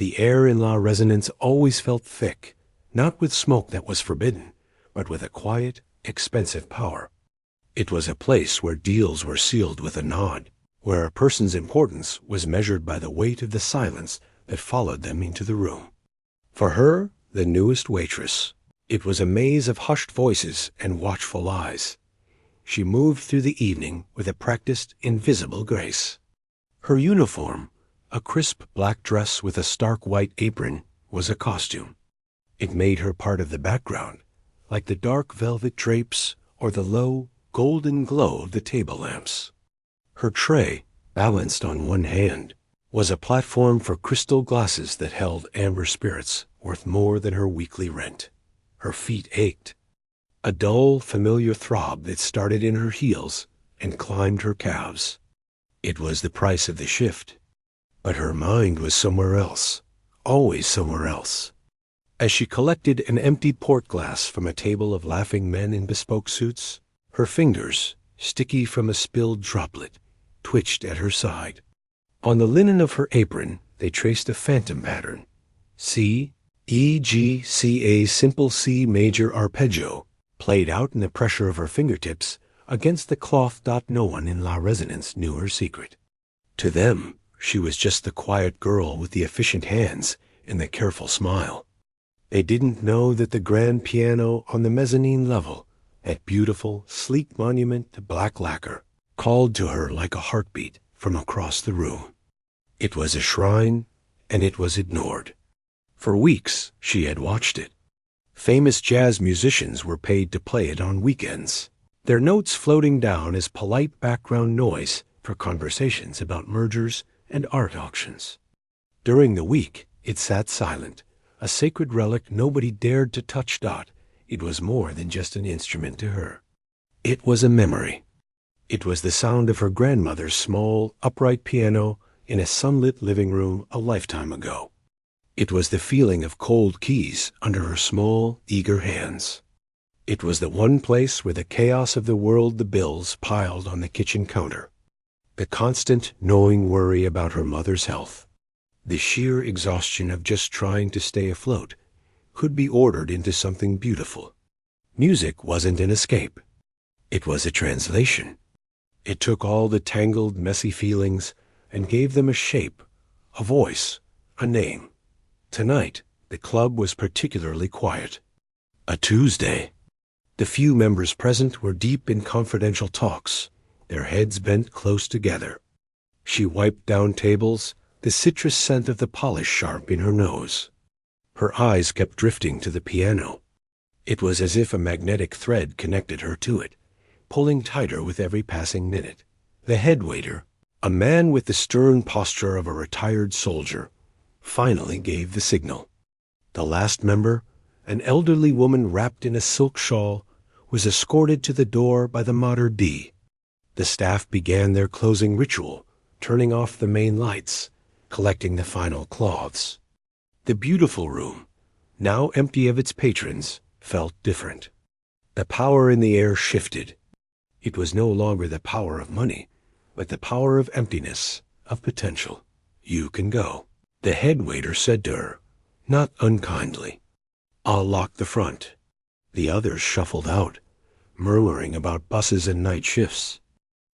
The air in La Resonance always felt thick, not with smoke that was forbidden, but with a quiet, expensive power. It was a place where deals were sealed with a nod, where a person's importance was measured by the weight of the silence that followed them into the room. For her, the newest waitress, it was a maze of hushed voices and watchful eyes. She moved through the evening with a practiced, invisible grace. Her uniform, a crisp black dress with a stark white apron, was a costume. It made her part of the background, like the dark velvet drapes or the low, golden glow of the table lamps. Her tray, balanced on one hand, was a platform for crystal glasses that held amber spirits worth more than her weekly rent. Her feet ached. A dull, familiar throb that started in her heels and climbed her calves. It was the price of the shift. But her mind was somewhere else, always somewhere else. As she collected an empty port glass from a table of laughing men in bespoke suits, her fingers, sticky from a spilled droplet, twitched at her side. On the linen of her apron, they traced a phantom pattern. C, E, G, C, A, simple C major arpeggio, played out in the pressure of her fingertips against the cloth. No one in La Resonance knew her secret. To them, she was just the quiet girl with the efficient hands and the careful smile. They didn't know that the grand piano on the mezzanine level, that beautiful, sleek monument to black lacquer, called to her like a heartbeat from across the room. It was a shrine, and it was ignored. For weeks, she had watched it. Famous jazz musicians were paid to play it on weekends, their notes floating down as polite background noise for conversations about mergers and art auctions. During the week, it sat silent, a sacred relic nobody dared to touch. It was more than just an instrument to her. It was a memory. It was the sound of her grandmother's small, upright piano in a sunlit living room a lifetime ago. It was the feeling of cold keys under her small, eager hands. It was the one place where the chaos of the world, the bills piled on the kitchen counter, the constant, gnawing worry about her mother's health, the sheer exhaustion of just trying to stay afloat, could be ordered into something beautiful. Music wasn't an escape. It was a translation. It took all the tangled, messy feelings and gave them a shape, a voice, a name. Tonight, the club was particularly quiet. A Tuesday. The few members present were deep in confidential talks, their heads bent close together. She wiped down tables, the citrus scent of the polish sharp in her nose. Her eyes kept drifting to the piano. It was as if a magnetic thread connected her to it, pulling tighter with every passing minute. The head waiter, a man with the stern posture of a retired soldier, finally gave the signal. The last member, an elderly woman wrapped in a silk shawl, was escorted to the door by the Mater D. The staff began their closing ritual, turning off the main lights, collecting the final cloths. The beautiful room, now empty of its patrons, felt different. The power in the air shifted. It was no longer the power of money, but the power of emptiness, of potential. You can go. The head waiter said to her, not unkindly, I'll lock the front. The others shuffled out, murmuring about buses and night shifts.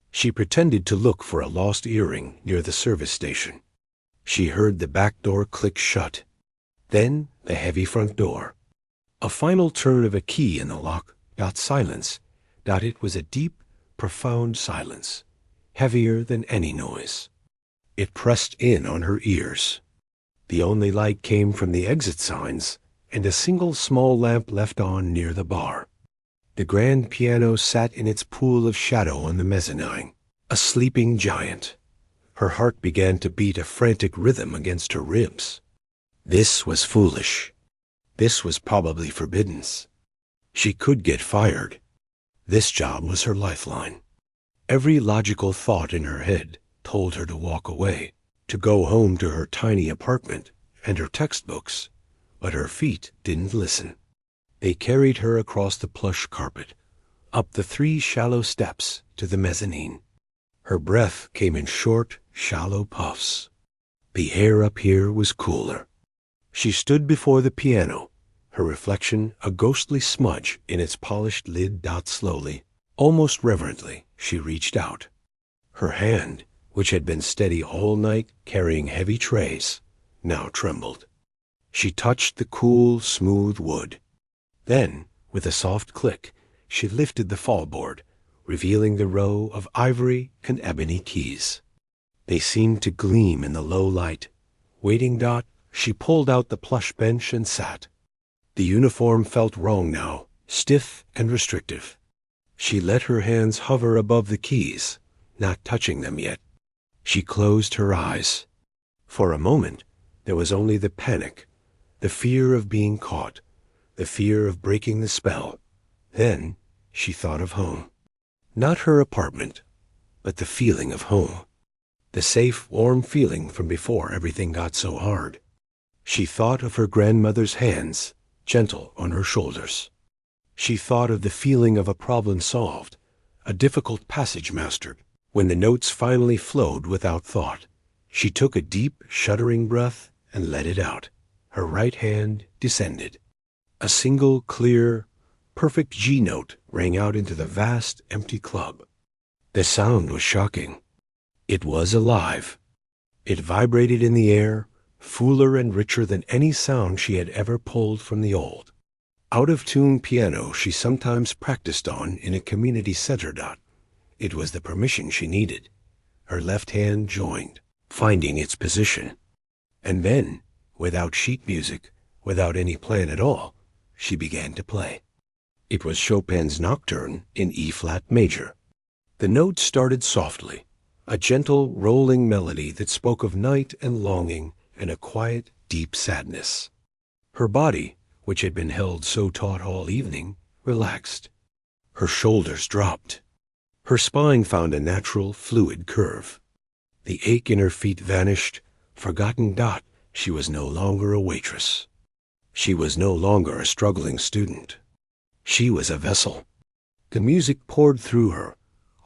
She pretended to look for a lost earring near the service station. She heard the back door click shut, then the heavy front door. A final turn of a key in the lock got silence. It was a deep, profound silence, heavier than any noise. It pressed in on her ears. The only light came from the exit signs and a single small lamp left on near the bar. The grand piano sat in its pool of shadow on the mezzanine, a sleeping giant. Her heart began to beat a frantic rhythm against her ribs. This was foolish. This was probably forbidden. She could get fired. This job was her lifeline. Every logical thought in her head told her to walk away, to go home to her tiny apartment and her textbooks, but her feet didn't listen. They carried her across the plush carpet, up the 3 shallow steps to the mezzanine. Her breath came in short, shallow puffs. The air up here was cooler. She stood before the piano, her reflection a ghostly smudge in its polished lid. Slowly, almost reverently, she reached out. Her hand, which had been steady all night carrying heavy trays, now trembled. She touched the cool, smooth wood. Then, with a soft click, she lifted the fallboard, revealing the row of ivory and ebony keys. They seemed to gleam in the low light. Waiting. She pulled out the plush bench and sat. The uniform felt wrong now, stiff and restrictive. She let her hands hover above the keys, not touching them yet. She closed her eyes. For a moment, there was only the panic, the fear of being caught, the fear of breaking the spell. Then she thought of home. Not her apartment, but the feeling of home. The safe, warm feeling from before everything got so hard. She thought of her grandmother's hands, gentle on her shoulders. She thought of the feeling of a problem solved, a difficult passage mastered. When the notes finally flowed without thought, she took a deep, shuddering breath and let it out. Her right hand descended. A single, clear, perfect G note rang out into the vast, empty club. The sound was shocking. It was alive. It vibrated in the air, fuller and richer than any sound she had ever pulled from the old, out-of-tune piano she sometimes practiced on in a community center. It was the permission she needed. Her left hand joined, finding its position. And then, without sheet music, without any plan at all, she began to play. It was Chopin's Nocturne in E-flat major. The notes started softly, a gentle, rolling melody that spoke of night and longing and a quiet, deep sadness. Her body, which had been held so taut all evening, relaxed. Her shoulders dropped. Her spine found a natural, fluid curve. The ache in her feet vanished. Forgotten. She was no longer a waitress. She was no longer a struggling student. She was a vessel. The music poured through her,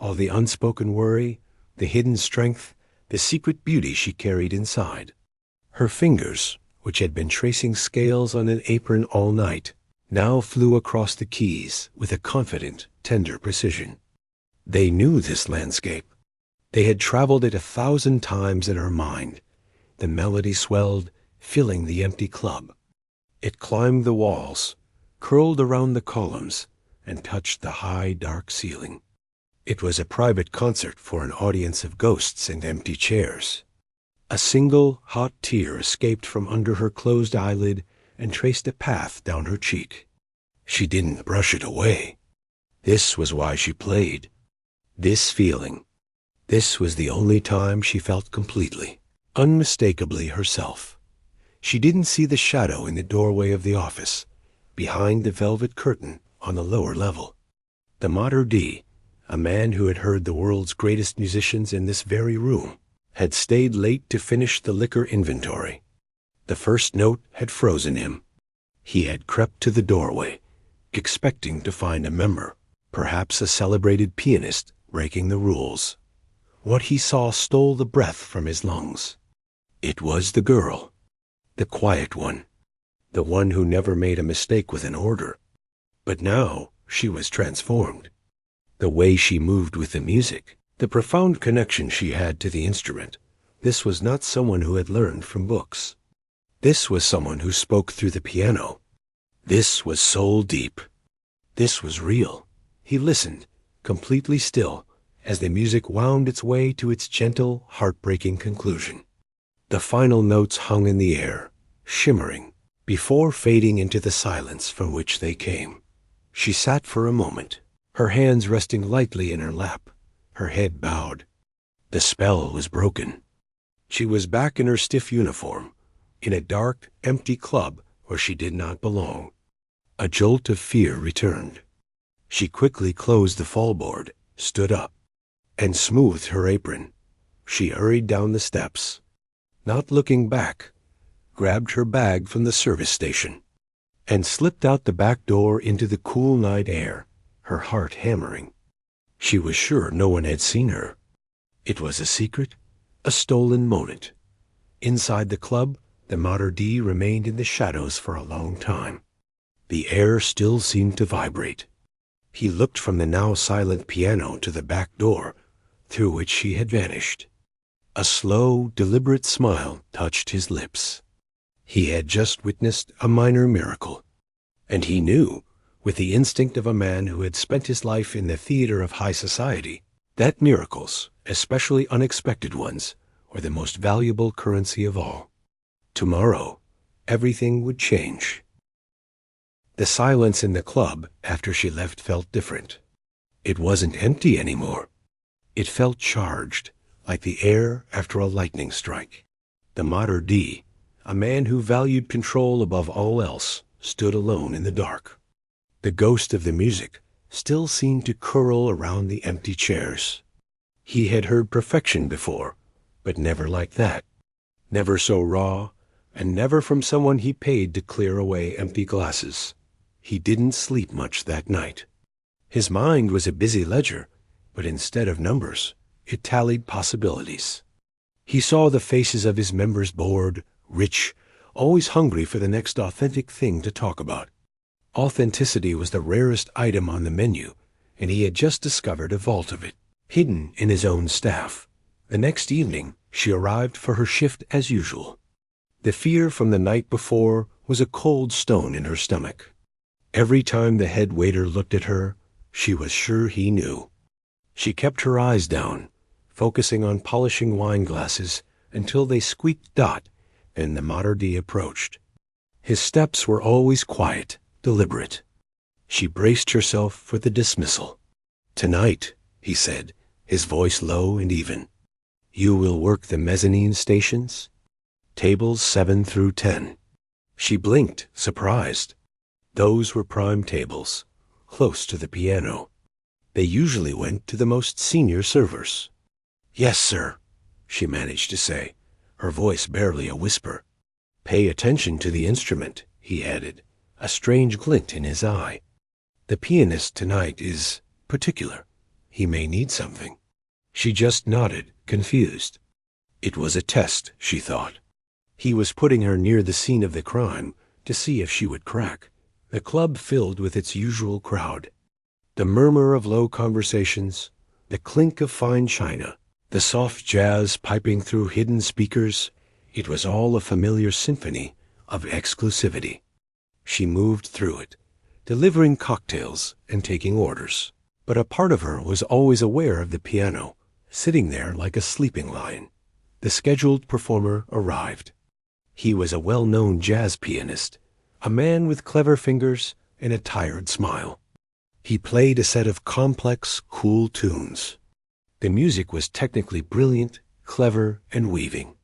all the unspoken worry, the hidden strength, the secret beauty she carried inside. Her fingers, which had been tracing scales on an apron all night, now flew across the keys with a confident, tender precision. They knew this landscape. They had traveled it 1,000 times in her mind. The melody swelled, filling the empty club. It climbed the walls, curled around the columns, and touched the high, dark ceiling. It was a private concert for an audience of ghosts and empty chairs. A single, hot tear escaped from under her closed eyelid and traced a path down her cheek. She didn't brush it away. This was why she played. This feeling. This was the only time she felt completely, unmistakably herself. She didn't see the shadow in the doorway of the office, behind the velvet curtain on the lower level. The maître d', a man who had heard the world's greatest musicians in this very room, had stayed late to finish the liquor inventory. The first note had frozen him. He had crept to the doorway, expecting to find a member, perhaps a celebrated pianist, breaking the rules. What he saw stole the breath from his lungs. It was the girl, the quiet one, the one who never made a mistake with an order. But now she was transformed. The way she moved with the music, the profound connection she had to the instrument. This was not someone who had learned from books. This was someone who spoke through the piano. This was soul deep. This was real. He listened, completely still, as the music wound its way to its gentle, heartbreaking conclusion. The final notes hung in the air, shimmering, before fading into the silence from which they came. She sat for a moment, her hands resting lightly in her lap, her head bowed. The spell was broken. She was back in her stiff uniform, in a dark, empty club where she did not belong. A jolt of fear returned. She quickly closed the fallboard, stood up, and smoothed her apron. She hurried down the steps, not looking back, grabbed her bag from the service station, and slipped out the back door into the cool night air, her heart hammering. She was sure no one had seen her. It was a secret, a stolen moment. Inside the club, The Mater D remained in the shadows for a long time. The air still seemed to vibrate. He looked from the now silent piano to the back door, through which she had vanished. A slow, deliberate smile touched his lips. He had just witnessed a minor miracle, and he knew, with the instinct of a man who had spent his life in the theater of high society, that miracles, especially unexpected ones, were the most valuable currency of all. Tomorrow, everything would change. The silence in the club after she left felt different. It wasn't empty anymore. It felt charged, like the air after a lightning strike. The Mater D, a man who valued control above all else, stood alone in the dark. The ghost of the music still seemed to curl around the empty chairs. He had heard perfection before, but never like that. Never so raw, and never from someone he paid to clear away empty glasses. He didn't sleep much that night. His mind was a busy ledger, but instead of numbers, it tallied possibilities. He saw the faces of his members bored, rich, always hungry for the next authentic thing to talk about. Authenticity was the rarest item on the menu, and he had just discovered a vault of it, hidden in his own staff. The next evening, she arrived for her shift as usual. The fear from the night before was a cold stone in her stomach. Every time the head waiter looked at her, she was sure he knew. She kept her eyes down, focusing on polishing wine glasses until they squeaked dot and the Mater D approached. His steps were always quiet, deliberate. She braced herself for the dismissal. "Tonight," he said, his voice low and even, "you will work the mezzanine stations? Tables 7 through 10. She blinked, surprised. Those were prime tables, close to the piano. They usually went to the most senior servers. "Yes, sir," she managed to say, her voice barely a whisper. "Pay attention to the instrument," he added, a strange glint in his eye. "The pianist tonight is particular. He may need something." She just nodded, confused. It was a test, she thought. He was putting her near the scene of the crime to see if she would crack. The club filled with its usual crowd. The murmur of low conversations, the clink of fine china, the soft jazz piping through hidden speakers, it was all a familiar symphony of exclusivity. She moved through it, delivering cocktails and taking orders. But a part of her was always aware of the piano, sitting there like a sleeping lion. The scheduled performer arrived. He was a well-known jazz pianist, a man with clever fingers and a tired smile. He played a set of complex, cool tunes. The music was technically brilliant, clever, and weaving.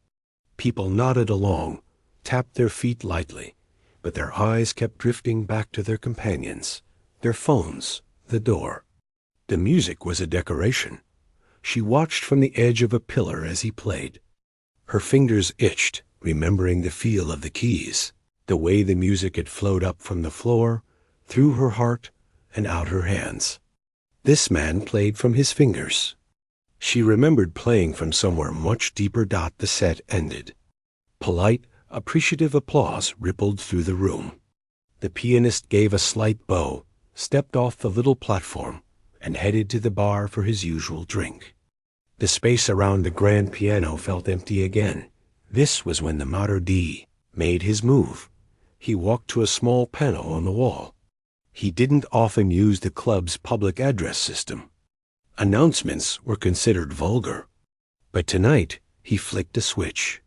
People nodded along, tapped their feet lightly, but their eyes kept drifting back to their companions, their phones, the door. The music was a decoration. She watched from the edge of a pillar as he played. Her fingers itched, remembering the feel of the keys, the way the music had flowed up from the floor, through her heart, and out her hands. This man played from his fingers. She remembered playing from somewhere much deeper. The set ended. Polite, appreciative applause rippled through the room. The pianist gave a slight bow, stepped off the little platform, and headed to the bar for his usual drink. The space around the grand piano felt empty again. This was when the Mater D made his move. He walked to a small panel on the wall. He didn't often use the club's public address system. Announcements were considered vulgar. But tonight, he flicked a switch.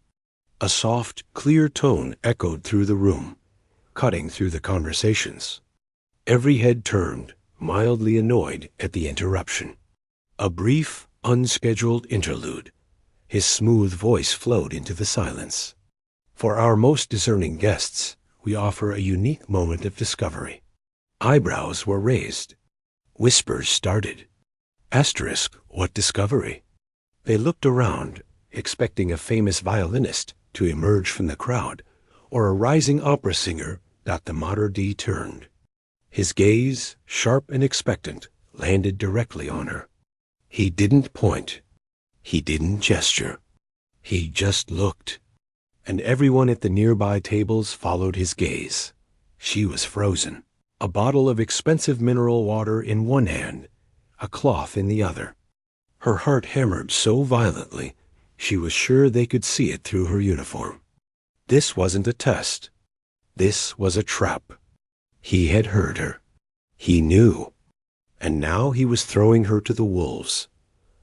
A soft, clear tone echoed through the room, cutting through the conversations. Every head turned, mildly annoyed at the interruption. A brief, unscheduled interlude. His smooth voice flowed into the silence. For our most discerning guests, we offer a unique moment of discovery. Eyebrows were raised. Whispers started. Asterisk, what discovery? They looked around, expecting a famous violinist to emerge from the crowd, or a rising opera singer. The Mater D turned. His gaze, sharp and expectant, landed directly on her. He didn't point. He didn't gesture. He just looked. and everyone at the nearby tables followed his gaze. She was frozen, a bottle of expensive mineral water in one hand, a cloth in the other. Her heart hammered so violently, she was sure they could see it through her uniform. This wasn't a test. This was a trap. He had heard her. He knew. And now he was throwing her to the wolves.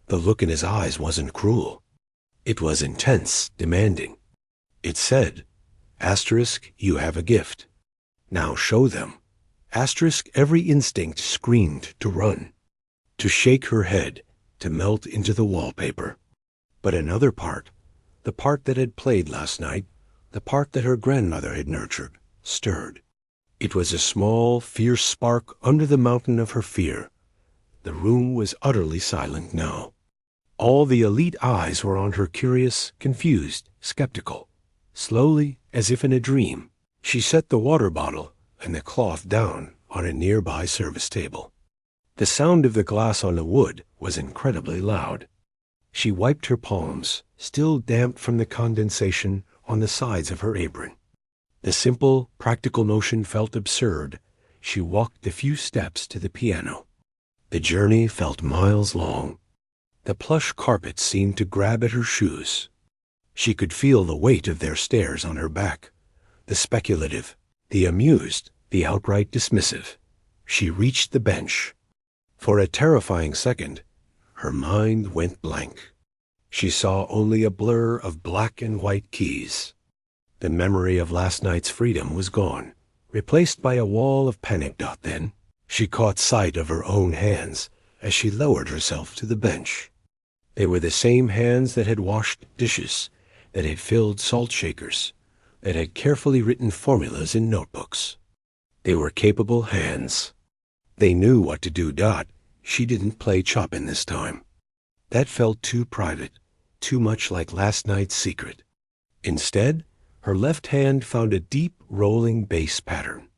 The look in his eyes wasn't cruel. It was intense, demanding. It said, Asterisk, you have a gift. Now show them. Asterisk, every instinct screamed to run, to shake her head, to melt into the wallpaper. But another part, the part that had played last night, the part that her grandmother had nurtured, stirred. It was a small, fierce spark under the mountain of her fear. The room was utterly silent now. All the elite eyes were on her, curious, confused, skeptical. Slowly, as if in a dream, she set the water bottle and the cloth down on a nearby service table. The sound of the glass on the wood was incredibly loud. She wiped her palms, still damp from the condensation on the sides of her apron. The simple, practical notion felt absurd. She walked the few steps to the piano. The journey felt miles long. The plush carpet seemed to grab at her shoes. She could feel the weight of their stares on her back, the speculative, the amused, the outright dismissive. She reached the bench. For a terrifying second, her mind went blank. She saw only a blur of black and white keys. The memory of last night's freedom was gone, replaced by a wall of panic. Then she caught sight of her own hands as she lowered herself to the bench. They were the same hands that had washed dishes, that had filled salt shakers, that had carefully written formulas in notebooks. They were capable hands. They knew what to do. She didn't play Chopin this time. That felt too private, too much like last night's secret. Instead, her left hand found a deep, rolling bass pattern.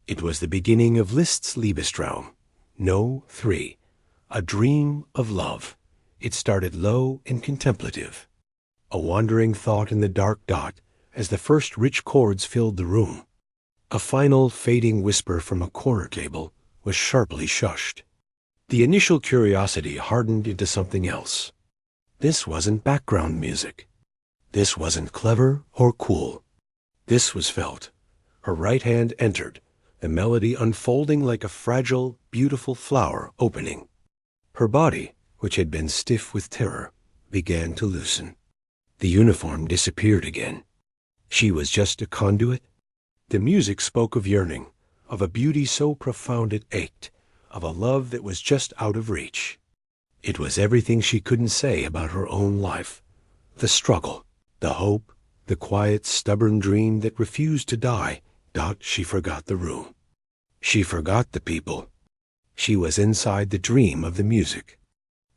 It was the beginning of Liszt's Liebestraum, No. 3, a dream of love. It started low and contemplative, a wandering thought in the dark as the first rich chords filled the room. A final fading whisper from a corner table was sharply shushed. The initial curiosity hardened into something else. This wasn't background music. This wasn't clever or cool. This was felt. Her right hand entered, the melody unfolding like a fragile, beautiful flower opening. Her body, which had been stiff with terror, began to loosen. The uniform disappeared again. She was just a conduit. The music spoke of yearning, of a beauty so profound it ached, of a love that was just out of reach. It was everything she couldn't say about her own life. The struggle, the hope, the quiet, stubborn dream that refused to die. She forgot the room. She forgot the people. She was inside the dream of the music.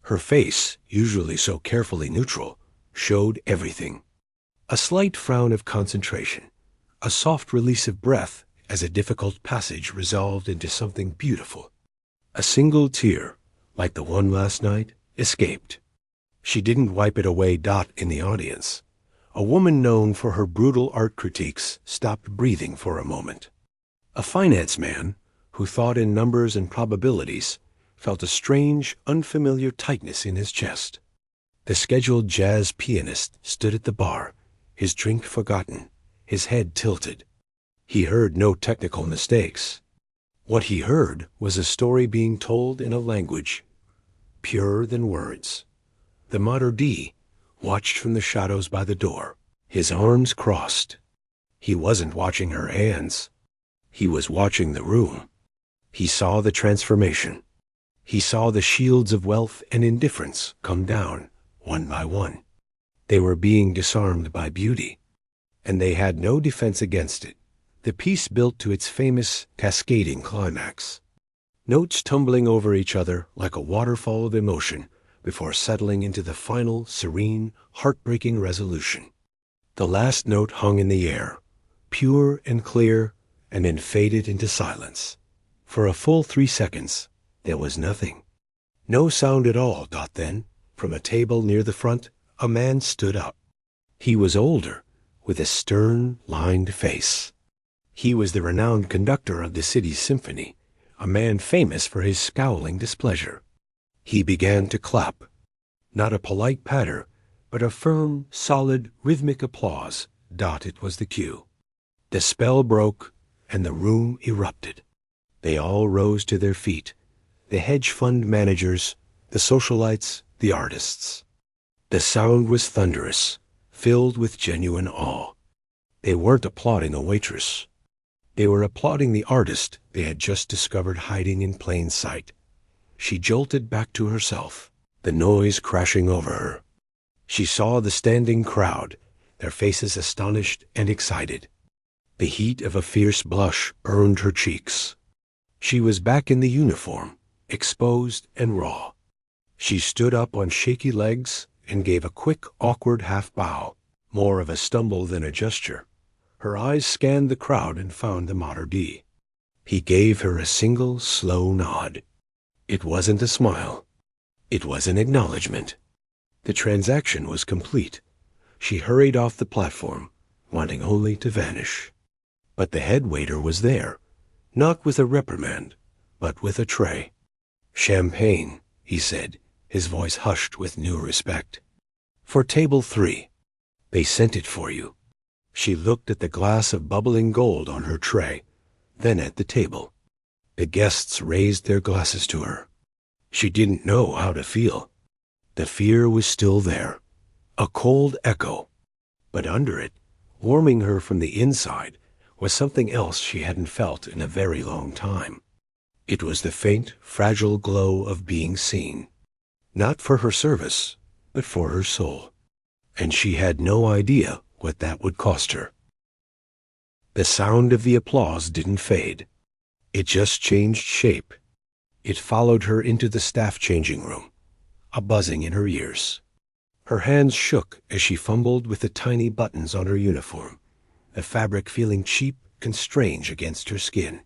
Her face, usually so carefully neutral, showed everything. A slight frown of concentration, a soft release of breath as a difficult passage resolved into something beautiful. A single tear, like the one last night, escaped. She didn't wipe it away. In the audience, a woman known for her brutal art critiques stopped breathing for a moment. A finance man, who thought in numbers and probabilities, felt a strange, unfamiliar tightness in his chest. The scheduled jazz pianist stood at the bar, his drink forgotten, his head tilted. He heard no technical mistakes. What he heard was a story being told in a language purer than words. The Mater D watched from the shadows by the door, his arms crossed. He wasn't watching her hands. He was watching the room. He saw the transformation. He saw the shields of wealth and indifference come down, one by one. They were being disarmed by beauty, and they had no defense against it. The piece built to its famous cascading climax. Notes tumbling over each other like a waterfall of emotion before settling into the final, serene, heartbreaking resolution. The last note hung in the air, pure and clear, and then faded into silence. For a full 3 seconds, there was nothing. No sound at all. Then, from a table near the front, a man stood up. He was older, with a stern, lined face. He was the renowned conductor of the city's symphony, a man famous for his scowling displeasure. He began to clap, not a polite patter, but a firm, solid, rhythmic applause. It was the cue. The spell broke, and the room erupted. They all rose to their feet, the hedge fund managers, the socialites, the artists. The sound was thunderous, filled with genuine awe. They weren't applauding a waitress. They were applauding the artist they had just discovered hiding in plain sight. She jolted back to herself, the noise crashing over her. She saw the standing crowd, their faces astonished and excited. The heat of a fierce blush burned her cheeks. She was back in the uniform, exposed and raw. She stood up on shaky legs and gave a quick, awkward half-bow, more of a stumble than a gesture. Her eyes scanned the crowd and found the mater d'. He gave her a single, slow nod. It wasn't a smile. It was an acknowledgement. The transaction was complete. She hurried off the platform, wanting only to vanish. But the head waiter was there, not with a reprimand, but with a tray. "Champagne," he said, his voice hushed with new respect. "For table 3. They sent it for you." She looked at the glass of bubbling gold on her tray, then at the table. The guests raised their glasses to her. She didn't know how to feel. The fear was still there, a cold echo. But under it, warming her from the inside, was something else she hadn't felt in a very long time. It was the faint, fragile glow of being seen. Not for her service, but for her soul. And she had no idea what that would cost her. The sound of the applause didn't fade. It just changed shape. It followed her into the staff changing room, a buzzing in her ears. Her hands shook as she fumbled with the tiny buttons on her uniform, the fabric feeling cheap and strange against her skin.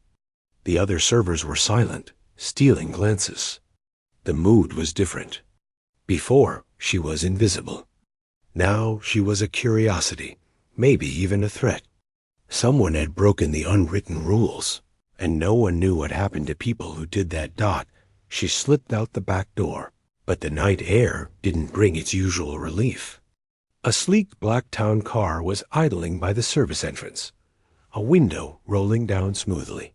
The other servers were silent, stealing glances. The mood was different. Before, she was invisible. Now she was a curiosity, maybe even a threat. Someone had broken the unwritten rules, and no one knew what happened to people who did that. She slipped out the back door, but the night air didn't bring its usual relief. A sleek black town car was idling by the service entrance, a window rolling down smoothly.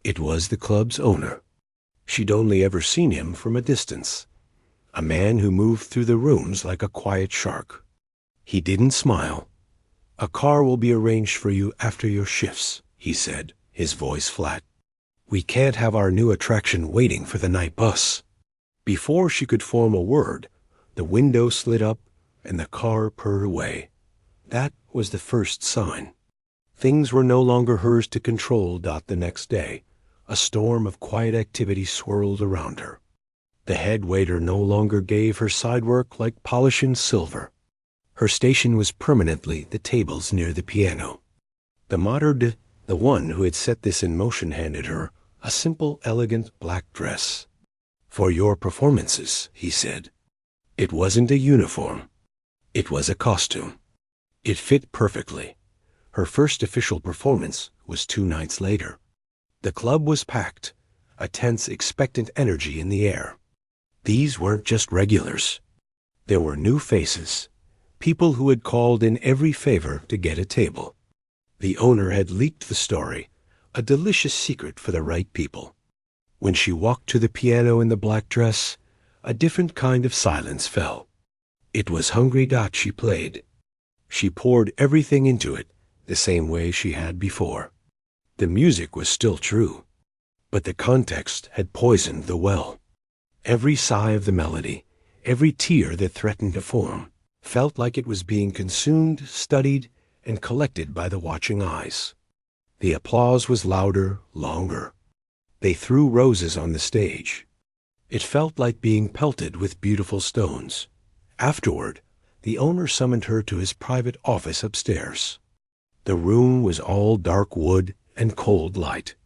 It was the club's owner. She'd only ever seen him from a distance, a man who moved through the rooms like a quiet shark. He didn't smile. "A car will be arranged for you after your shifts," he said, his voice flat. "We can't have our new attraction waiting for the night bus." Before she could form a word, the window slid up and the car purred away. That was the first sign. Things were no longer hers to control. The next day, a storm of quiet activity swirled around her. The head waiter no longer gave her side work like polishing silver. Her station was permanently the tables near the piano. The mater d', the one who had set this in motion, handed her a simple, elegant black dress. "For your performances," he said. It wasn't a uniform. It was a costume. It fit perfectly. Her first official performance was 2 nights later. The club was packed, a tense, expectant energy in the air. These weren't just regulars. There were new faces, people who had called in every favor to get a table. The owner had leaked the story, a delicious secret for the right people. When she walked to the piano in the black dress, a different kind of silence fell. It was hungry. She played. She poured everything into it, the same way she had before. The music was still true, but the context had poisoned the well. Every sigh of the melody, every tear that threatened to form, felt like it was being consumed, studied, and collected by the watching eyes. The applause was louder, longer. They threw roses on the stage. It felt like being pelted with beautiful stones. Afterward, the owner summoned her to his private office upstairs. The room was all dark wood and cold light.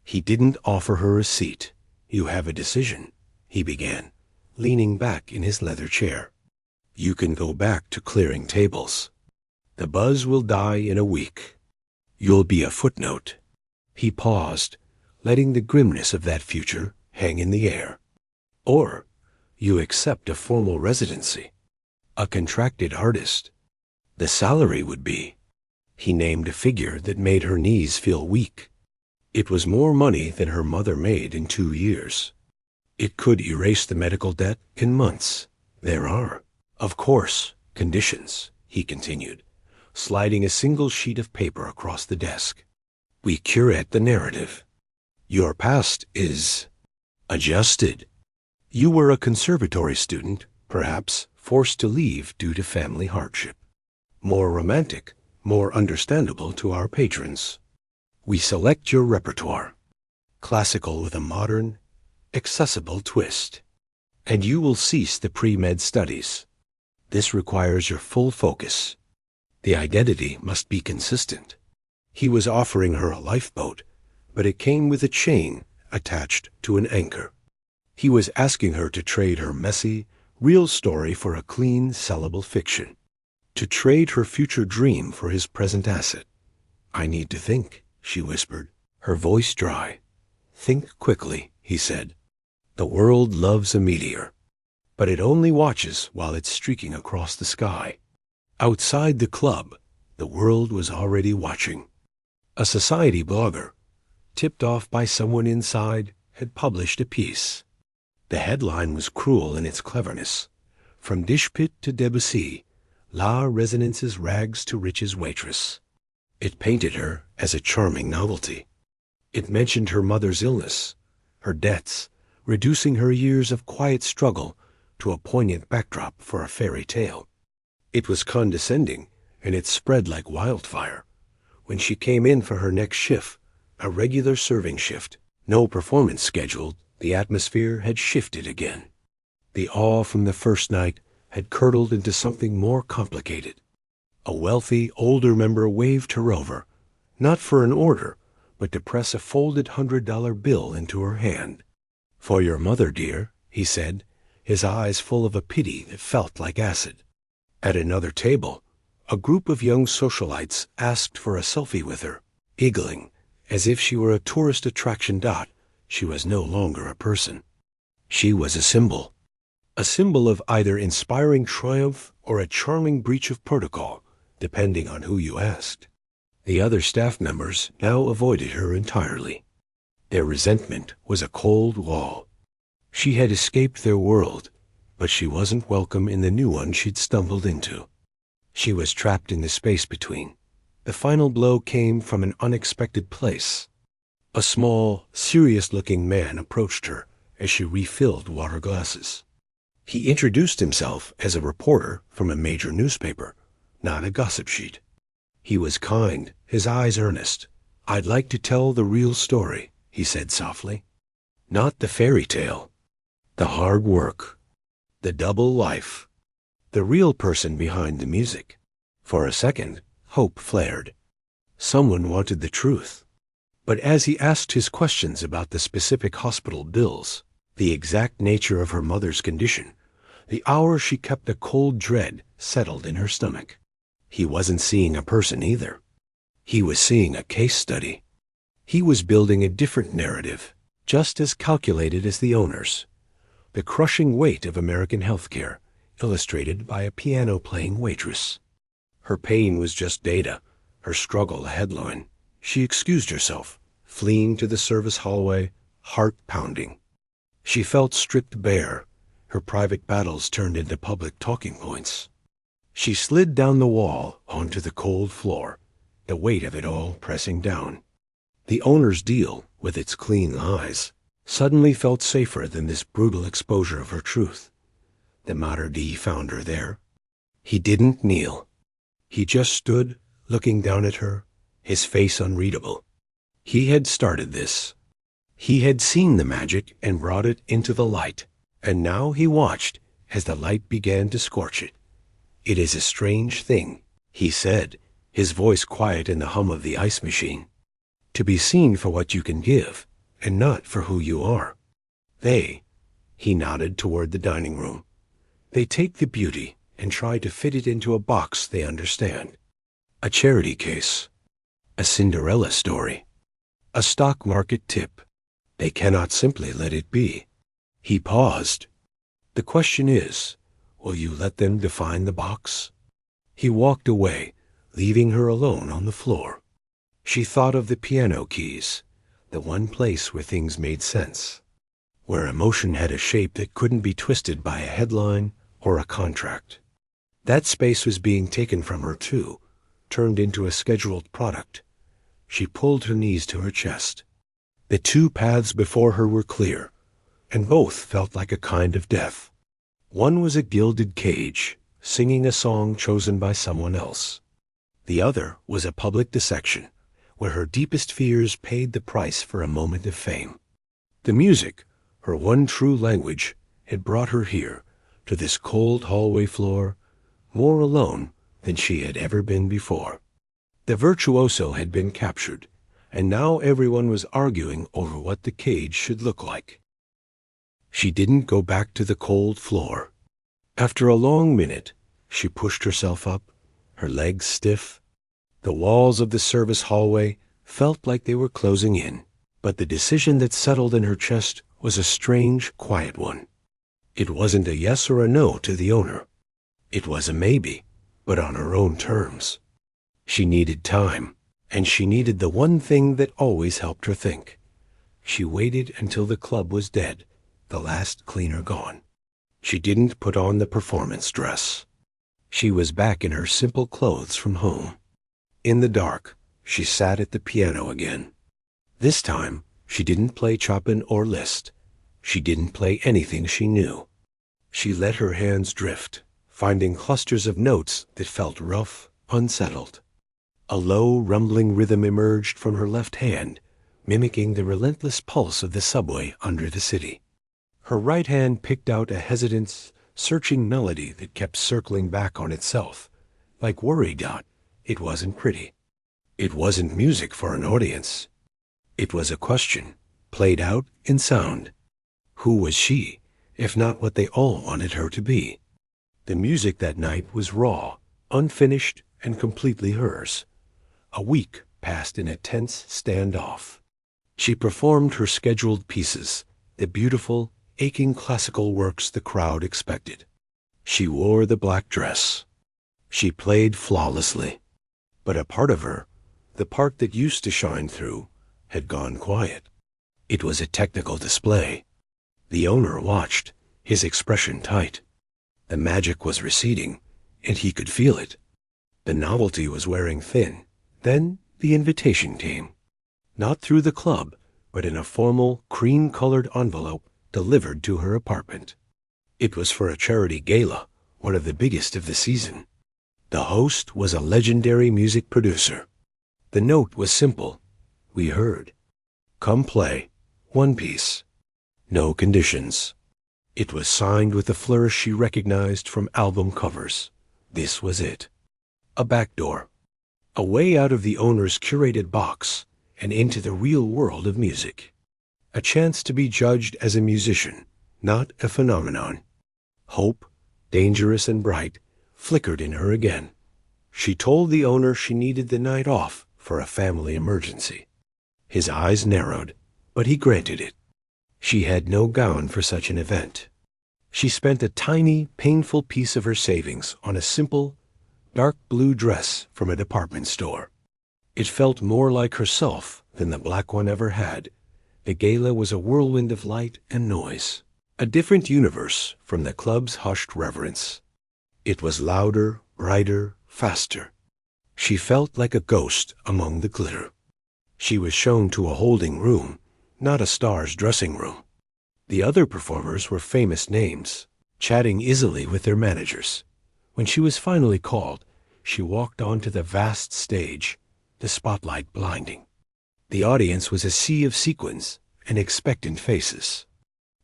He didn't offer her a seat. "You have a decision," he began, leaning back in his leather chair. "You can go back to clearing tables." The buzz will die in a week. You'll be a footnote." He paused, letting the grimness of that future hang in the air. "Or you accept a formal residency, a contracted artist. The salary would be—" He named a figure that made her knees feel weak. It was more money than her mother made in 2 years. It could erase the medical debt in months. "There are, of course, conditions," he continued, sliding a single sheet of paper across the desk. "We curate the narrative. Your past is adjusted. You were a conservatory student, perhaps forced to leave due to family hardship. More romantic, more understandable to our patrons. We select your repertoire, classical with a modern, accessible twist. And you will cease the pre-med studies. This requires your full focus. The identity must be consistent." He was offering her a lifeboat, but it came with a chain attached to an anchor. He was asking her to trade her messy, real story for a clean, sellable fiction. To trade her future dream for his present asset. "I need to think," she whispered, her voice dry. "Think quickly," he said. "The world loves a meteor, but it only watches while it's streaking across the sky." Outside the club, the world was already watching. A society blogger, tipped off by someone inside, had published a piece. The headline was cruel in its cleverness. "From dish pit to Debussy, La Resonance's rags to riches waitress." It painted her as a charming novelty. It mentioned her mother's illness, her debts, reducing her years of quiet struggle to a poignant backdrop for a fairy tale. It was condescending, and it spread like wildfire. When she came in for her next shift, a regular serving shift, no performance scheduled, the atmosphere had shifted again. The awe from the first night had curdled into something more complicated. A wealthy, older member waved her over, not for an order, but to press a folded $100 bill into her hand. "For your mother, dear," he said, his eyes full of a pity that felt like acid. At another table, a group of young socialites asked for a selfie with her, giggling, as if she were a tourist attraction. She was no longer a person. She was a symbol of either inspiring triumph or a charming breach of protocol, depending on who you asked. The other staff members now avoided her entirely. Their resentment was a cold wall. She had escaped their world, but she wasn't welcome in the new one she'd stumbled into. She was trapped in the space between. The final blow came from an unexpected place. A small, serious-looking man approached her as she refilled water glasses. He introduced himself as a reporter from a major newspaper, not a gossip sheet. He was kind, his eyes earnest. "I'd like to tell the real story," he said softly. "Not the fairy tale. The hard work. The double life. The real person behind the music." For a second, hope flared. Someone wanted the truth. But as he asked his questions about the specific hospital bills, the exact nature of her mother's condition, the hour she kept a cold dread settled in her stomach. He wasn't seeing a person either. He was seeing a case study. He was building a different narrative, just as calculated as the owners. The crushing weight of American healthcare, illustrated by a piano-playing waitress. Her pain was just data, her struggle a headline. She excused herself, fleeing to the service hallway, heart pounding. She felt stripped bare, her private battles turned into public talking points. She slid down the wall onto the cold floor, the weight of it all pressing down. The owner's deal, with its clean lies, suddenly felt safer than this brutal exposure of her truth. The Mater D found her there. He didn't kneel. He just stood, looking down at her, his face unreadable. He had started this. He had seen the magic and brought it into the light, and now he watched as the light began to scorch it. "It is a strange thing," he said, his voice quiet in the hum of the ice machine, "to be seen for what you can give, and not for who you are. He nodded toward the dining room. They take the beauty and try to fit it into a box they understand. A charity case, a Cinderella story, a stock market tip. They cannot simply let it be. He paused. The question is, will you let them define the box? He walked away, leaving her alone on the floor. She thought of the piano keys, the one place where things made sense, where emotion had a shape that couldn't be twisted by a headline or a contract. That space was being taken from her too, turned into a scheduled product. She pulled her knees to her chest. The two paths before her were clear, and both felt like a kind of death. One was a gilded cage, singing a song chosen by someone else. The other was a public dissection, where her deepest fears paid the price for a moment of fame. The music, her one true language, had brought her here, to this cold hallway floor, more alone than she had ever been before. The virtuoso had been captured, and now everyone was arguing over what the cage should look like. She didn't go back to the cold floor. After a long minute, she pushed herself up, her legs stiff. The walls of the service hallway felt like they were closing in, but the decision that settled in her chest was a strange, quiet one. It wasn't a yes or a no to the owner. It was a maybe, but on her own terms. She needed time, and she needed the one thing that always helped her think. She waited until the club was dead, the last cleaner gone. She didn't put on the performance dress. She was back in her simple clothes from home. In the dark, she sat at the piano again. This time, she didn't play Chopin or Liszt. She didn't play anything she knew. She let her hands drift, finding clusters of notes that felt rough, unsettled. A low, rumbling rhythm emerged from her left hand, mimicking the relentless pulse of the subway under the city. Her right hand picked out a hesitant, searching melody that kept circling back on itself. Like worry dot, it wasn't pretty. It wasn't music for an audience. It was a question, played out in sound. Who was she, if not what they all wanted her to be? The music that night was raw, unfinished, and completely hers. A week passed in a tense standoff. She performed her scheduled pieces, the beautiful, aching classical works the crowd expected. She wore the black dress. She played flawlessly. But a part of her, the part that used to shine through, had gone quiet. It was a technical display. The owner watched, his expression tight. The magic was receding, and he could feel it. The novelty was wearing thin. Then the invitation came. Not through the club, but in a formal, cream-colored envelope delivered to her apartment. It was for a charity gala, one of the biggest of the season. The host was a legendary music producer. The note was simple. We heard. Come play. One piece. No conditions. It was signed with a flourish she recognized from album covers. This was it. A back door. A way out of the owner's curated box and into the real world of music. A chance to be judged as a musician, not a phenomenon. Hope, dangerous and bright, flickered in her again. She told the owner she needed the night off for a family emergency. His eyes narrowed, but he granted it. She had no gown for such an event. She spent a tiny, painful piece of her savings on a simple, dark blue dress from a department store. It felt more like herself than the black one ever had. The gala was a whirlwind of light and noise, a different universe from the club's hushed reverence. It was louder, brighter, faster. She felt like a ghost among the glitter. She was shown to a holding room, not a star's dressing room. The other performers were famous names, chatting easily with their managers. When she was finally called, she walked onto the vast stage, the spotlight blinding. The audience was a sea of sequins and expectant faces.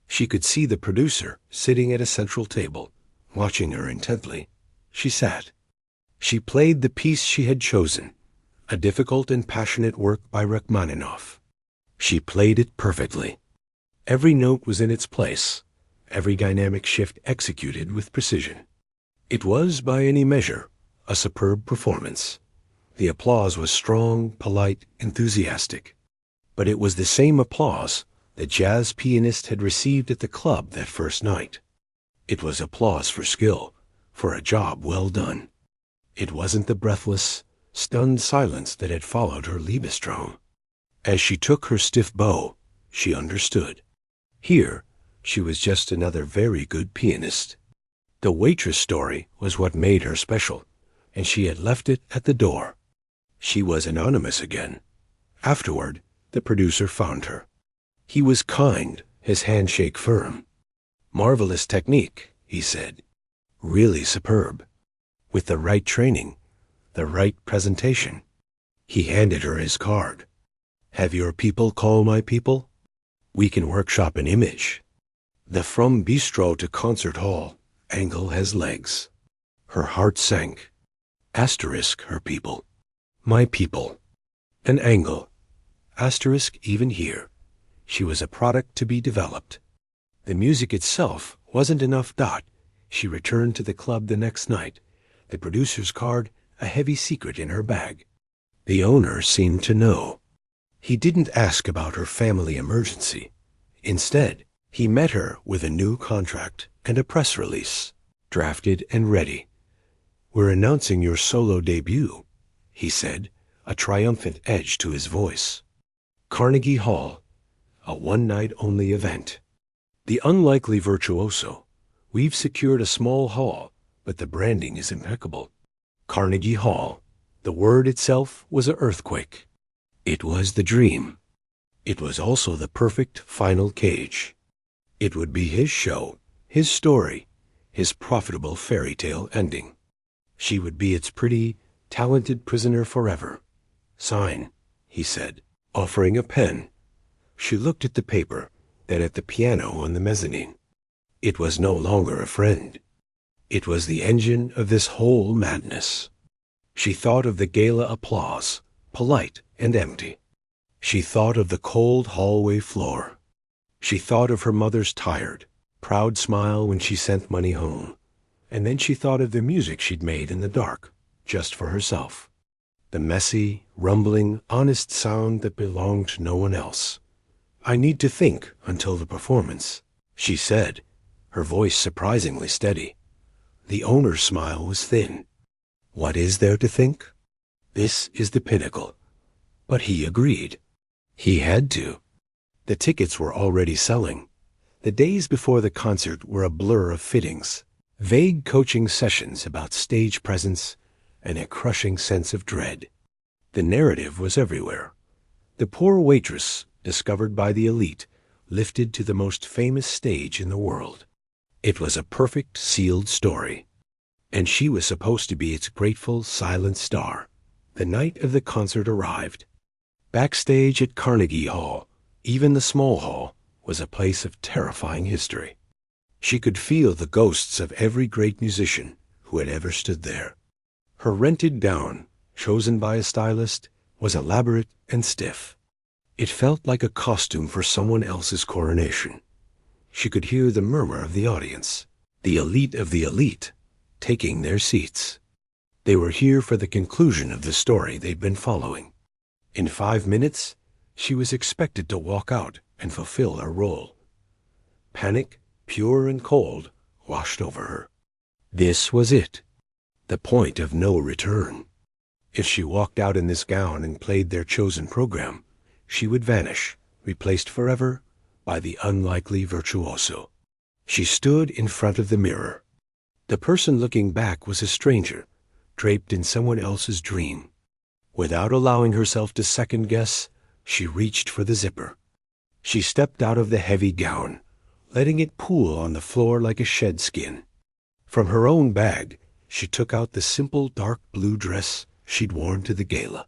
She could see the producer sitting at a central table, watching her intently. She sat. She played the piece she had chosen, a difficult and passionate work by Rachmaninoff. She played it perfectly. Every note was in its place, every dynamic shift executed with precision. It was, by any measure, a superb performance. The applause was strong, polite, enthusiastic. But it was the same applause the jazz pianist had received at the club that first night. It was applause for skill, for a job well done. It wasn't the breathless, stunned silence that had followed her Liebestraum. As she took her stiff bow, she understood. Here, she was just another very good pianist. The Waitress story was what made her special, and she had left it at the door. She was anonymous again. Afterward, the producer found her. He was kind, his handshake firm. "Marvelous technique," he said. "Really superb. With the right training, the right presentation." He handed her his card. "Have your people call my people? We can workshop an image. The from bistro to concert hall angle has legs." Her heart sank. Asterisk her people. My people. An angle. Asterisk even here. She was a product to be developed. The music itself wasn't enough. She returned to the club the next night, the producer's card a heavy secret in her bag. The owner seemed to know. He didn't ask about her family emergency. Instead, he met her with a new contract and a press release, drafted and ready. "We're announcing your solo debut," he said, a triumphant edge to his voice. "Carnegie Hall, a one-night-only event. The unlikely Virtuoso. We've secured a small hall, but the branding is impeccable. Carnegie Hall." The word itself was an earthquake. It was the dream. It was also the perfect final cage. It would be his show, his story, his profitable fairy tale ending. She would be its pretty, talented prisoner forever. "Sign," he said, offering a pen. She looked at the paper, then at the piano on the mezzanine. It was no longer a friend. It was the engine of this whole madness. She thought of the gala applause, polite and empty. She thought of the cold hallway floor. She thought of her mother's tired, proud smile when she sent money home. And then she thought of the music she'd made in the dark, just for herself. The messy, rumbling, honest sound that belonged to no one else. "I need to think until the performance," she said, her voice surprisingly steady. The owner's smile was thin. "What is there to think? This is the pinnacle." But he agreed. He had to. The tickets were already selling. The days before the concert were a blur of fittings, vague coaching sessions about stage presence, and a crushing sense of dread. The narrative was everywhere. The poor waitress, discovered by the elite, lifted to the most famous stage in the world. It was a perfect sealed story. And she was supposed to be its grateful, silent star. The night of the concert arrived. Backstage at Carnegie Hall, even the small hall, was a place of terrifying history. She could feel the ghosts of every great musician who had ever stood there. Her rented gown, chosen by a stylist, was elaborate and stiff. It felt like a costume for someone else's coronation. She could hear the murmur of the audience, the elite of the elite, taking their seats. They were here for the conclusion of the story they'd been following. In 5 minutes, she was expected to walk out and fulfill her role. Panic, pure and cold, washed over her. This was it, the point of no return. If she walked out in this gown and played their chosen program, she would vanish, replaced forever by the unlikely Virtuoso. She stood in front of the mirror. The person looking back was a stranger, draped in someone else's dream. Without allowing herself to second-guess, she reached for the zipper. She stepped out of the heavy gown, letting it pool on the floor like a shed skin. From her own bag, she took out the simple dark blue dress she'd worn to the gala.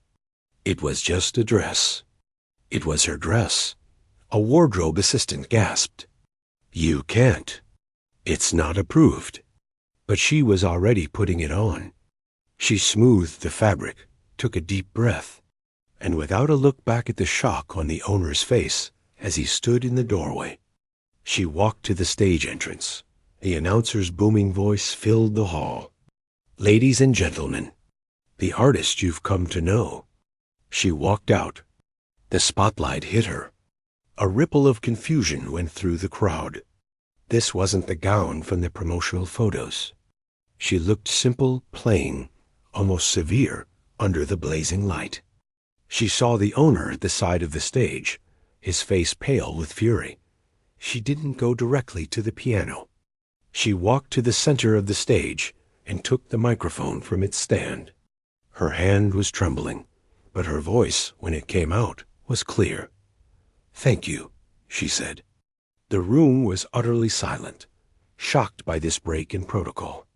It was just a dress. It was her dress. A wardrobe assistant gasped. "You can't. It's not approved." But she was already putting it on. She smoothed the fabric, took a deep breath, and without a look back at the shock on the owner's face as he stood in the doorway, she walked to the stage entrance. The announcer's booming voice filled the hall. "Ladies and gentlemen, The artist you've come to know." She walked out. The spotlight hit her. A ripple of confusion went through the crowd. This wasn't the gown from the promotional photos. She looked simple, plain, almost severe under the blazing light. She saw the owner at the side of the stage, his face pale with fury. She didn't go directly to the piano. She walked to the center of the stage and took the microphone from its stand. Her hand was trembling, but her voice, when it came out, was clear. "Thank you," she said. The room was utterly silent, shocked by this break in protocol.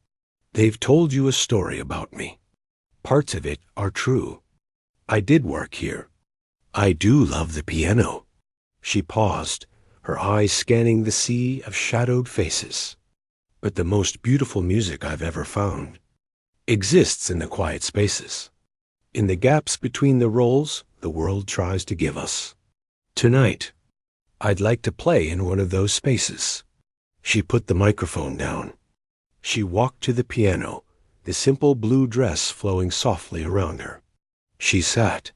"They've told you a story about me. Parts of it are true. I did work here. I do love the piano." She paused, her eyes scanning the sea of shadowed faces. "But the most beautiful music I've ever found exists in the quiet spaces, in the gaps between the roles the world tries to give us. Tonight, I'd like to play in one of those spaces." She put the microphone down. She walked to the piano, the simple blue dress flowing softly around her. She sat.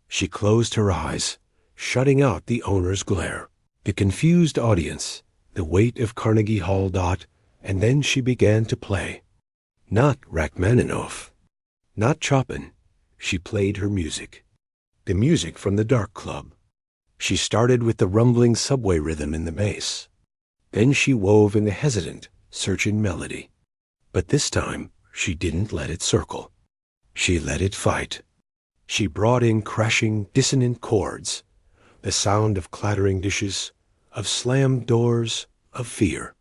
She closed her eyes, shutting out the owner's glare, the confused audience, the weight of Carnegie Hall dot, and then she began to play. Not Rachmaninoff, not Chopin. She played her music, the music from the Dark Club. She started with the rumbling subway rhythm in the bass. Then she wove in the hesitant, searching melody. But this time, she didn't let it circle. She let it fight. She brought in crashing, dissonant chords, the sound of clattering dishes, of slammed doors, of fear.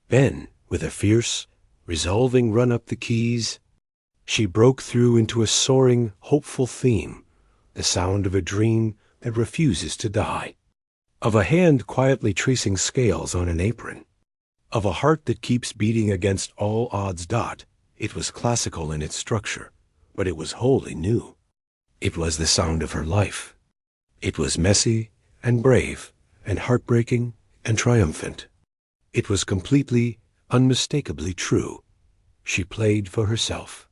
Then, with a fierce, resolving run up the keys, she broke through into a soaring, hopeful theme, the sound of a dream that refuses to die, of a hand quietly tracing scales on an apron, of a heart that keeps beating against all odds dot. It was classical in its structure, but it was wholly new. It was the sound of her life. It was messy and brave and heartbreaking and triumphant. It was completely, unmistakably true. She played for herself.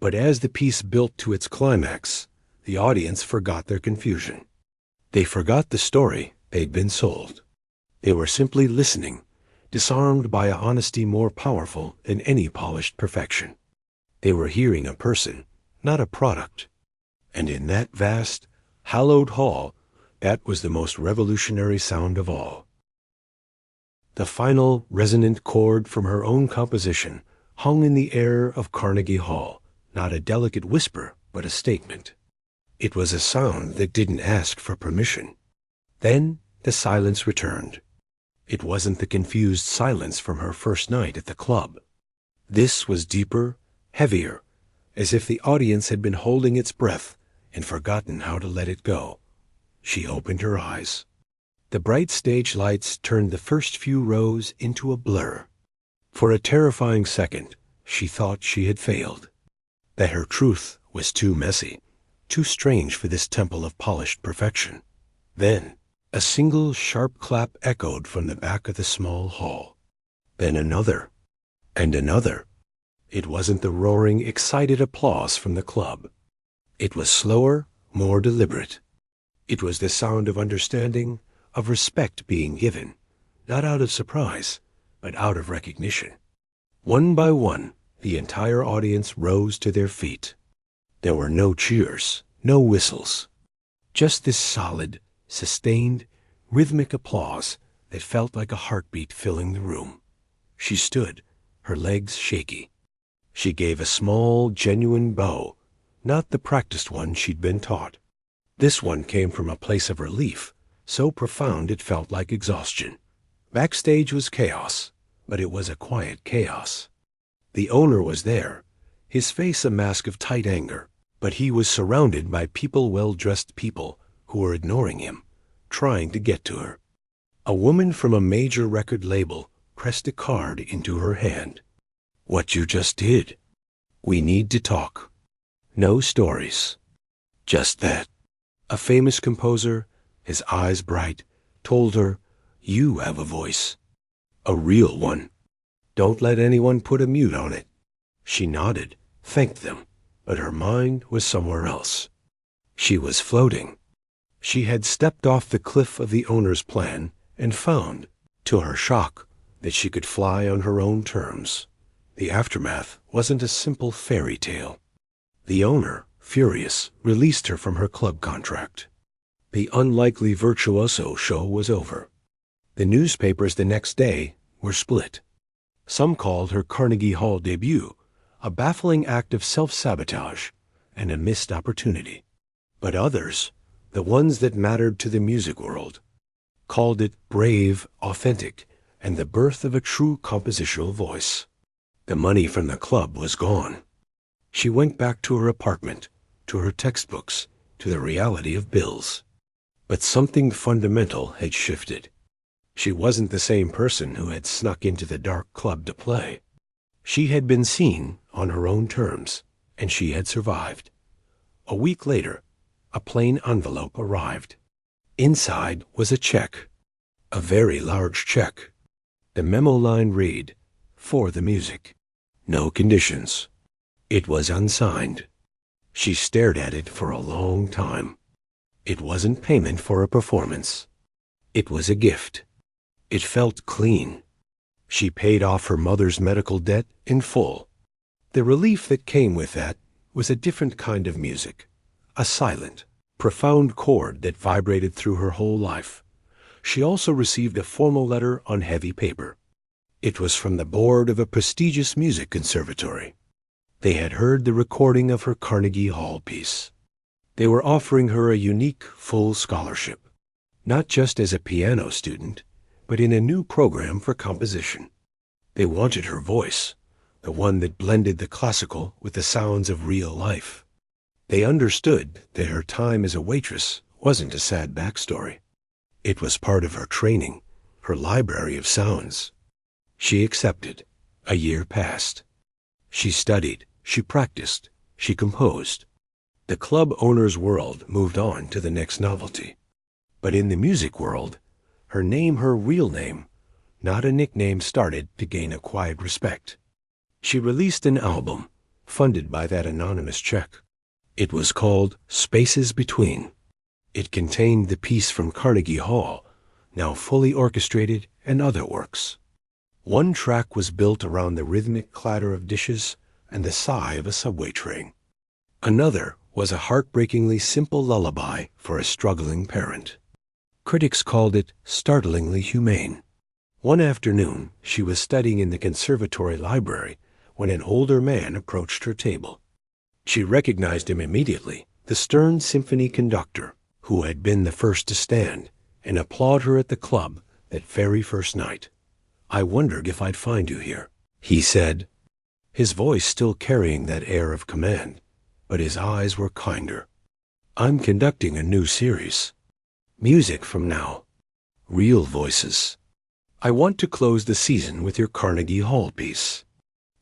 But as the piece built to its climax, the audience forgot their confusion. They forgot the story they'd been sold. They were simply listening, disarmed by an honesty more powerful than any polished perfection. They were hearing a person, not a product. And in that vast, hallowed hall, that was the most revolutionary sound of all. The final resonant chord from her own composition hung in the air of Carnegie Hall, not a delicate whisper, but a statement. It was a sound that didn't ask for permission. Then the silence returned. It wasn't the confused silence from her first night at the club. This was deeper, heavier, as if the audience had been holding its breath and forgotten how to let it go. She opened her eyes. The bright stage lights turned the first few rows into a blur. For a terrifying second, she thought she had failed, that her truth was too messy, too strange for this temple of polished perfection. Then, a single sharp clap echoed from the back of the small hall. Then another, and another. It wasn't the roaring, excited applause from the club. It was slower, more deliberate. It was the sound of understanding, of respect being given, not out of surprise, but out of recognition. One by one, the entire audience rose to their feet. There were no cheers, no whistles, just this solid, sustained, rhythmic applause that felt like a heartbeat filling the room. She stood, her legs shaky. She gave a small, genuine bow, not the practiced one she'd been taught. This one came from a place of relief, so profound it felt like exhaustion. Backstage was chaos, but it was a quiet chaos. The owner was there, his face a mask of tight anger, but he was surrounded by well-dressed people who were ignoring him, trying to get to her. A woman from a major record label pressed a card into her hand. "What you just did. We need to talk. No stories. Just that." A famous composer, his eyes bright, told her, "You have a voice. A real one. Don't let anyone put a mute on it." She nodded, thanked them, but her mind was somewhere else. She was floating. She had stepped off the cliff of the owner's plan and found, to her shock, that she could fly on her own terms. The aftermath wasn't a simple fairy tale. The owner, furious, released her from her club contract. The unlikely Virtuoso show was over. The newspapers the next day were split. Some called her Carnegie Hall debut a baffling act of self-sabotage and a missed opportunity. But others, the ones that mattered to the music world, called it brave, authentic, and the birth of a true compositional voice. The money from the club was gone. She went back to her apartment, to her textbooks, to the reality of bills. But something fundamental had shifted. She wasn't the same person who had snuck into the dark club to play. She had been seen on her own terms, and she had survived. A week later, a plain envelope arrived. Inside was a check, a very large check. The memo line read, "For the music. No conditions." It was unsigned. She stared at it for a long time. It wasn't payment for a performance. It was a gift. It felt clean. She paid off her mother's medical debt in full. The relief that came with that was a different kind of music, a silent, profound chord that vibrated through her whole life. She also received a formal letter on heavy paper. It was from the board of a prestigious music conservatory. They had heard the recording of her Carnegie Hall piece. They were offering her a unique, full scholarship, not just as a piano student, but in a new program for composition. They wanted her voice, the one that blended the classical with the sounds of real life. They understood that her time as a waitress wasn't a sad backstory. It was part of her training, her library of sounds. She accepted. A year passed. She studied, she practiced, she composed. The club owner's world moved on to the next novelty. But in the music world, her name, her real name, not a nickname, started to gain a quiet respect. She released an album, funded by that anonymous check. It was called Spaces Between. It contained the piece from Carnegie Hall, now fully orchestrated, and other works. One track was built around the rhythmic clatter of dishes and the sigh of a subway train. Another was a heartbreakingly simple lullaby for a struggling parent. Critics called it startlingly humane. One afternoon, she was studying in the conservatory library when an older man approached her table. She recognized him immediately, the stern symphony conductor who had been the first to stand and applaud her at the club that very first night. "I wondered if I'd find you here," he said, his voice still carrying that air of command, but his eyes were kinder. "I'm conducting a new series. Music from now. Real voices. I want to close the season with your Carnegie Hall piece.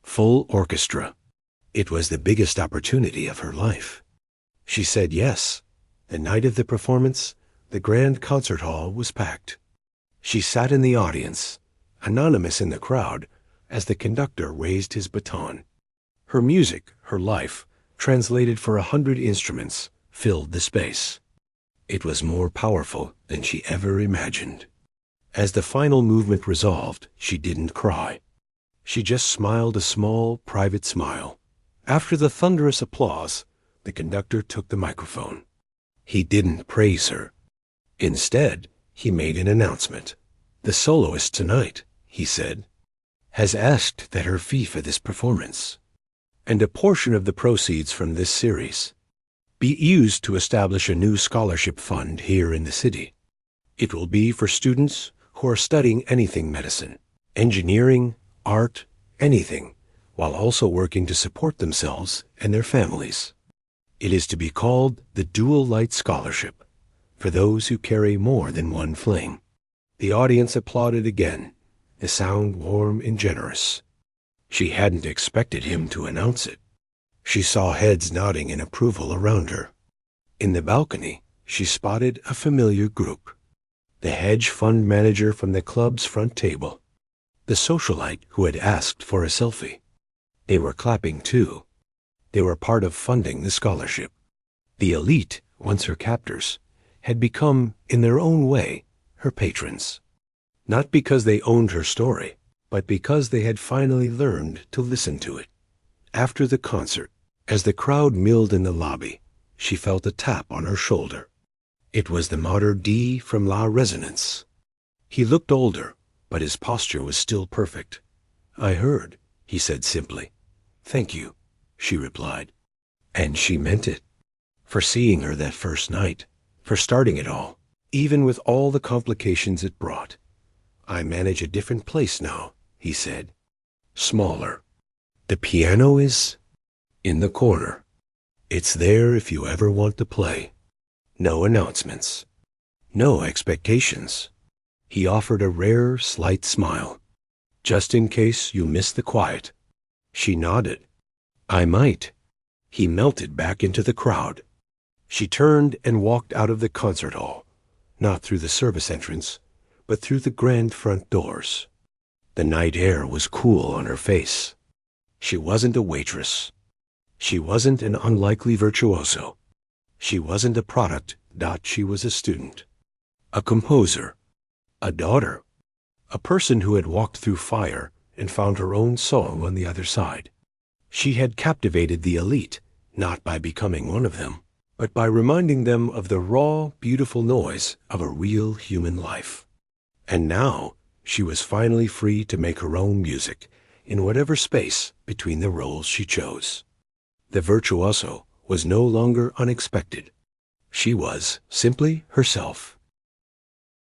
Full orchestra." It was the biggest opportunity of her life. She said yes. The night of the performance, the grand concert hall was packed. She sat in the audience, anonymous in the crowd, as the conductor raised his baton. Her music, her life, translated for 100 instruments, filled the space. It was more powerful than she ever imagined. As the final movement resolved, she didn't cry. She just smiled a small, private smile. After the thunderous applause, the conductor took the microphone. He didn't praise her. Instead, he made an announcement. "The soloist tonight," he said, "has asked that her fee for this performance, and a portion of the proceeds from this series, be used to establish a new scholarship fund here in the city. It will be for students who are studying anything medicine, engineering, art, anything, while also working to support themselves and their families. It is to be called the Dual Light Scholarship, for those who carry more than one flame." The audience applauded again, the sound warm and generous. She hadn't expected him to announce it. She saw heads nodding in approval around her. In the balcony, she spotted a familiar group. The hedge fund manager from the club's front table. The socialite who had asked for a selfie. They were clapping too. They were part of funding the scholarship. The elite, once her captors, had become, in their own way, her patrons. Not because they owned her story, but because they had finally learned to listen to it. After the concert, as the crowd milled in the lobby, she felt a tap on her shoulder. It was the Mater D from La Resonance. He looked older, but his posture was still perfect. "I heard," he said simply. "Thank you," she replied. And she meant it. For seeing her that first night, for starting it all, even with all the complications it brought. "I manage a different place now," he said. "Smaller. The piano is in the corner. It's there if you ever want to play. No announcements. No expectations." He offered a rare, slight smile. "Just in case you miss the quiet." She nodded. "I might." He melted back into the crowd. She turned and walked out of the concert hall, not through the service entrance, but through the grand front doors. The night air was cool on her face. She wasn't a waitress. She wasn't an unlikely virtuoso. She wasn't a product. She was a student. A composer. A daughter. A person who had walked through fire and found her own song on the other side. She had captivated the elite, not by becoming one of them, but by reminding them of the raw, beautiful noise of a real human life. And now she was finally free to make her own music in whatever space between the roles she chose. The virtuoso was no longer unexpected. She was simply herself.